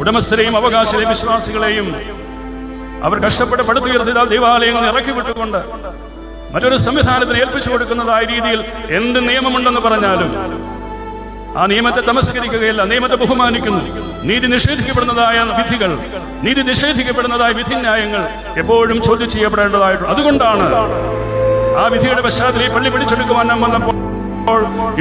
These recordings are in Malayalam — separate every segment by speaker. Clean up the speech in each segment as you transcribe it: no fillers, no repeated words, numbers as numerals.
Speaker 1: ഉടമസ്ഥരെയും അവകാശികളെയും വിശ്വാസികളെയും അവർ കഷ്ടപ്പെട്ട് പടുത്തുയർത്തിയ ദേവാലയങ്ങൾ ഇറക്കി വിട്ടുകൊണ്ട് മറ്റൊരു സംവിധാനത്തിന് ഏൽപ്പിച്ചു കൊടുക്കുന്നതായ രീതിയിൽ എന്ത് നിയമമുണ്ടെന്ന് പറഞ്ഞാലും ആ നിയമത്തെ തമസ്കരിക്കുകയില്ല, നിയമത്തെ ബഹുമാനിക്കുന്നു. നീതി നിഷേധിക്കപ്പെടുന്നതായ വിധികൾ, നീതി നിഷേധിക്കപ്പെടുന്നതായ വിധിന്യായങ്ങൾ എപ്പോഴും ചോദ്യം ചെയ്യപ്പെടേണ്ടതായിട്ടുണ്ട്. അതുകൊണ്ടാണ് ആ വിധിയുടെ പശ്ചാത്തലത്തിൽ പള്ളി പിടിച്ചെടുക്കുവാൻ നാം വന്നപ്പോൾ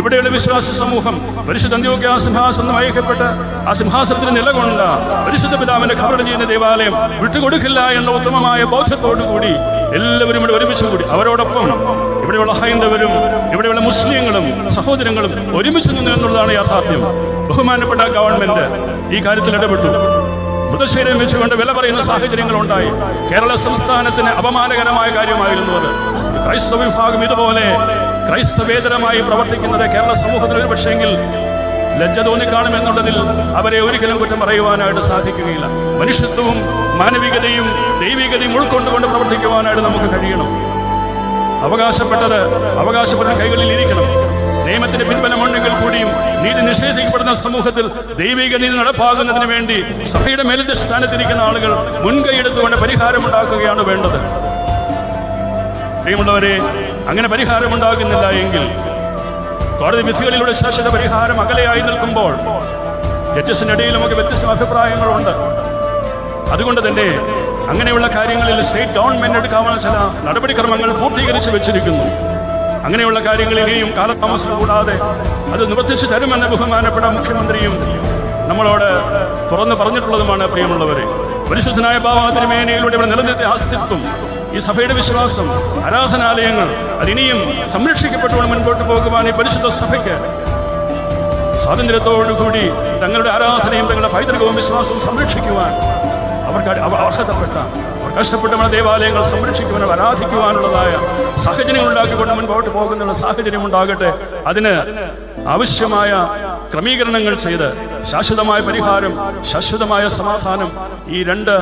Speaker 1: ഇവിടെയുള്ള വിശ്വാസ സമൂഹം പരിശുദ്ധ അന്ത്യോക്യ സിംഹാസനം അയക്കപ്പെട്ട് ആ സിംഹാസനത്തിന് നിലകൊണ്ട പരിശുദ്ധ പിതാവിന്റെ ഖബറിടം ചെയ്യുന്ന ദേവാലയം വിട്ടുകൊടുക്കില്ല എന്ന ഉത്തമമായ ബോധ്യത്തോടുകൂടി എല്ലാവരും ഇവിടെ ഒരുമിച്ച് കൂടി അവരോടൊപ്പം ഇവിടെയുള്ള ഹൈന്ദവരും ഇവിടെയുള്ള മുസ്ലിങ്ങളും സഹോദരങ്ങളും ഒരുമിച്ച് നിന്നു എന്നുള്ളതാണ് യാഥാർത്ഥ്യം. ബഹുമാനപ്പെട്ട ഗവൺമെന്റ് ഈ കാര്യത്തിൽ ഇടപെട്ടു. മൃതശരീരം വെച്ചുകൊണ്ട് വില പറയുന്ന സാഹചര്യങ്ങൾ ഉണ്ടായി. കേരള സംസ്ഥാനത്തിന് അപമാനകരമായ കാര്യമായിരുന്നു അത്. ക്രൈസ്തവ വിഭാഗം ഇതുപോലെ ക്രൈസ്തവേതരമായി പ്രവർത്തിക്കുന്നത് കേരള സമൂഹത്തിൽ ഒരു പക്ഷേങ്കിൽ ലജ്ജ തോന്നിക്കാണുമെന്നുള്ളതിൽ അവരെ ഒരിക്കലും കുറ്റം പറയുവാനായിട്ട് സാധിക്കുകയില്ല. മനുഷ്യത്വവും മാനവികതയും ദൈവികതയും ഉൾക്കൊണ്ടുകൊണ്ട് പ്രവർത്തിക്കുവാനായിട്ട് നമുക്ക് കഴിയണം. അവകാശപ്പെട്ട കൈകളിൽ ഇരിക്കണം. നിയമത്തിന്റെ പിൻബലമുണ്ടെങ്കിൽ കൂടിയും നീതി നിഷേധിക്കപ്പെടുന്ന സമൂഹത്തിൽ ദൈവിക നീതി നടപ്പാകുന്നതിന് വേണ്ടി സഭയുടെ മേലധ്യ സ്ഥാനത്തിരിക്കുന്ന ആളുകൾ മുൻകൈയെടുത്തുകൊണ്ട് പരിഹാരമുണ്ടാക്കുകയാണ് വേണ്ടത്. പ്രിയമുള്ളവരെ, അങ്ങനെ പരിഹാരമുണ്ടാകുന്നില്ല എങ്കിൽ കോടതി വിധികളിലൂടെ ശാശ്വത പരിഹാരം അകലെയായി നിൽക്കുമ്പോൾ ജഡ്ജസിന്റെ ഇടയിലുമൊക്കെ വ്യത്യസ്ത അഭിപ്രായങ്ങളുണ്ട്. അതുകൊണ്ട് തന്നെ അങ്ങനെയുള്ള കാര്യങ്ങളിൽ സ്റ്റേറ്റ് ഗവൺമെന്റ് എടുക്കാവുന്ന ചില നടപടിക്രമങ്ങൾ പൂർത്തീകരിച്ച് വെച്ചിരിക്കുന്നു. അങ്ങനെയുള്ള കാര്യങ്ങളിലെയും കാലതാമസം കൂടാതെ അത് നിവർത്തിച്ചു തരുമെന്ന് ബഹുമാനപ്പെട്ട മുഖ്യമന്ത്രിയും നമ്മളോട് തുറന്നു പറഞ്ഞിട്ടുള്ളതുമാണ്. പ്രിയമുള്ളവരെ, പരിശുദ്ധനായ ബാവാ തിരുമേനിയിലൂടെ ഇവിടെ നിലനിർത്തിയ അസ്തിത്വം, ഈ സഭയുടെ വിശ്വാസം, ആരാധനാലയങ്ങൾ അതിനിയും സംരക്ഷിക്കപ്പെട്ടുകൊണ്ട് മുൻപോട്ട് പോകുവാൻ ഈ പരിശുദ്ധ സഭയ്ക്ക് സ്വാതന്ത്ര്യത്തോടുകൂടി തങ്ങളുടെ ആരാധനയും തങ്ങളുടെ പൈതൃകവും വിശ്വാസവും സംരക്ഷിക്കുവാൻ അവർക്ക് അർഹതപ്പെട്ട അവർ കഷ്ടപ്പെട്ട് നമ്മുടെ ദേവാലയങ്ങൾ സംരക്ഷിക്കുവാൻ ആരാധിക്കുവാനുള്ളതായ സാഹചര്യങ്ങൾ ഉണ്ടാക്കിക്കൊണ്ട് മുൻപോട്ട് പോകുന്നുള്ള സാഹചര്യം ഉണ്ടാകട്ടെ. അതിന് ആവശ്യമായ ക്രമീകരണങ്ങൾ ചെയ്ത് ശാശ്വതമായ പരിഹാരം, ശാശ്വതമായ സമാധാനം ഈ രണ്ട്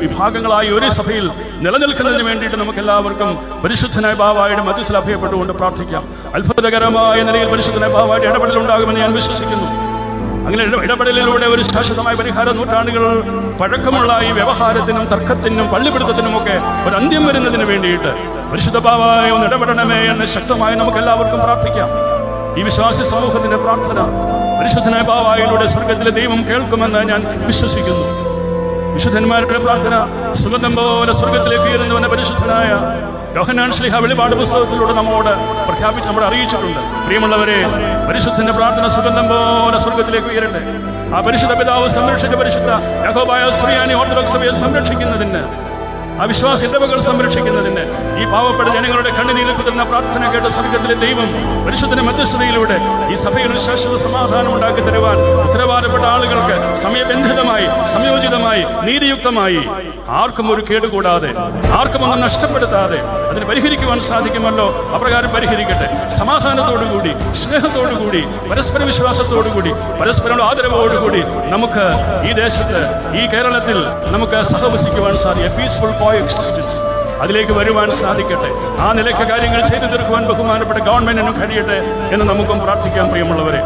Speaker 1: വിഭാഗങ്ങളായി ഒരു സഭയിൽ നിലനിൽക്കുന്നതിന് വേണ്ടിയിട്ട് നമുക്ക് എല്ലാവർക്കും പരിശുദ്ധനായ ബാവായുടെ മധ്യസ്ഥൽ അഭയപ്പെട്ടുകൊണ്ട് പ്രാർത്ഥിക്കാം. അത്ഭുതകരമായ നിലയിൽ പരിശുദ്ധനായ ബാവായുടെ ഇടപെടൽ ഉണ്ടാകുമെന്ന് ഞാൻ വിശ്വസിക്കുന്നു. അങ്ങനെ ഇടപെടലിലൂടെ ഒരു ശാശ്വതമായ പരിഹാരം നൂറ്റാണ്ടുകൾ പഴക്കമുള്ള ഈ വ്യവഹാരത്തിനും തർക്കത്തിനും പള്ളിപിടുത്തത്തിനുമൊക്കെ ഒരു അന്ത്യം വരുന്നതിന് വേണ്ടിയിട്ട് പരിശുദ്ധ ബാവായ ഒന്ന് ഇടപെടണമേ എന്ന് ശക്തമായി നമുക്ക് എല്ലാവർക്കും പ്രാർത്ഥിക്കാം. ഈ വിശ്വാസി സമൂഹത്തിന്റെ പ്രാർത്ഥന പരിശുദ്ധനായ ബാവായിലൂടെ സ്വർഗത്തിലെ ദൈവം കേൾക്കുമെന്ന് ഞാൻ വിശ്വസിക്കുന്നു. വിശുദ്ധന്മാരുടെ പ്രാർത്ഥന സുഗന്ധം പോലെ സ്വർഗത്തിലേക്ക് ഉയരുന്നുവെന്ന് പരിശുദ്ധനായ യോഹന്നാൻ ശ്ലീഹ വെളിപാട് പുസ്തകത്തിലൂടെ നമ്മോട് പ്രഖ്യാപിച്ച് നമ്മളെ അറിയിച്ചിട്ടുണ്ട്. പ്രിയമുള്ളവരെ, പരിശുദ്ധന്റെ പ്രാർത്ഥന സുഗന്ധം പോലെ സ്വർഗത്തിലേക്ക് ഉയരട്ടെ. ആ പരിശുദ്ധ പിതാവ് സംരക്ഷിച്ച പരിശുദ്ധ യാക്കോബായ സുറിയാനി ഓർത്തഡോക്സ് സഭയെ സംരക്ഷിക്കുന്നതിന്, ആ വിശ്വാസ ഇടവകൾ സംരക്ഷിക്കുന്നതിന്, ഈ പാവപ്പെട്ട ജനങ്ങളുടെ കണ്ണുനീരിൽ കുതിർന്ന പ്രാർത്ഥന കേട്ട സ്വർഗത്തിലെ ദൈവം പരിശുദ്ധന്റെ മധ്യസ്ഥതയിലൂടെ ഈ സഭയിൽ ഒരു ശാശ്വത സമാധാനം ഉണ്ടാക്കി തരുവാൻ ഉത്തരവാദപ്പെട്ട ആളുകൾക്ക് സമയബന്ധിതമായി, സംയോജിതമായി, നീതിയുക്തമായി, ആർക്കും ഒരു കേടുകൂടാതെ, ആർക്കും ഒന്നും നഷ്ടപ്പെടുത്താതെ അതിന് പരിഹരിക്കുവാൻ സാധിക്കുമല്ലോ. അപ്രകാരം പരിഹരിക്കട്ടെ. സമാധാനത്തോടുകൂടി, സ്നേഹത്തോടുകൂടി, പരസ്പര വിശ്വാസത്തോടുകൂടി, പരസ്പര ആദരവോടുകൂടി നമുക്ക് ഈ ദേശത്ത്, ഈ കേരളത്തിൽ നമുക്ക് സഹവസിക്കുവാൻ സാധിക്കും. പീസ്ഫുൾ കോഎക്സിസ്റ്റൻസ് അതിലേക്ക് വരുവാൻ സാധിക്കട്ടെ. ആ നിലയ്ക്ക് കാര്യങ്ങൾ ചെയ്തു തീർക്കുവാൻ ബഹുമാനപ്പെട്ട ഗവൺമെന്റിനും കഴിയട്ടെ എന്ന് നമുക്കും പ്രാർത്ഥിക്കാം. പ്രിയമുള്ളവരെ,